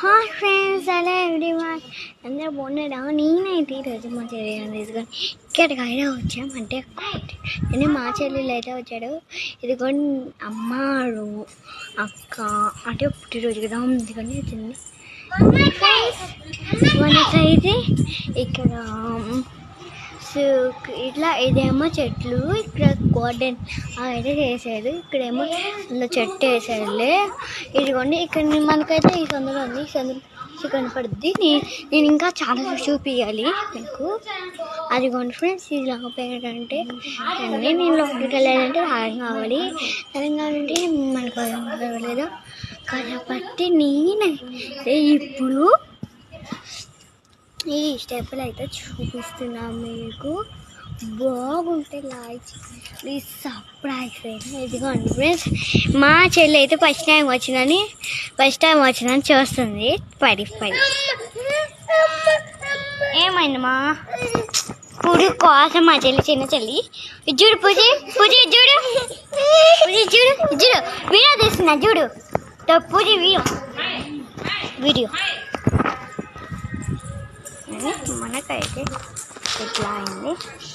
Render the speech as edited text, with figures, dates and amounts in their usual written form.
Hi friends, hello everyone, అందరూ బాగున్నారా? నేనైతే ఈరోజు మా చెల్లి తీసుకొని ఇక్కడికి అయినా వచ్చామంటే నేను మా చెల్లెలు అయితే వచ్చాడు. ఇదిగోండి అమ్మాడు అక్క అంటే పుట్టినరోజు కదా అందుకని వచ్చింది. మనకైతే ఇక్కడ ఇట్లా ఇదేమో చెట్లు, ఇక్కడ గార్డెన్ అయితే చేసాడు. ఇక్కడేమో ఇలా చెట్టు వేసాడులే. ఇదిగోండి ఇక్కడ మనకైతే ఈ సందులో ఉంది, ఈ సందులో కనపడుద్ది. నేను ఇంకా చాలా చూపించాలి మీకు. అదిగోండి ఫ్రెండ్స్, ఇది లోపల అంటే నేను లోపలికి వెళ్ళాలంటే హారం కావాలి. హారం కావాలంటే మనకు లేదా కాబట్టి నేనైతే ఇప్పుడు ఈ స్టెప్పులు అయితే చూపిస్తున్నాను మీకు. బాగుంటాయి, లైక్ ప్లీజ్ సర్ప్రైజ్. ఇదిగోండి ఫ్రెండ్స్, మా చెల్లి అయితే ఫస్ట్ టైం వచ్చిందని చూస్తుంది. పడి ఏమైందమ్మా? పుడు కోసం మా చెల్లి, చిన్న చెల్లి. చూడు పూజ చూడు వీడియో తీస్తున్నా చూడు. పూజ వీడియో మనకైతే ఇట్లా అయింది.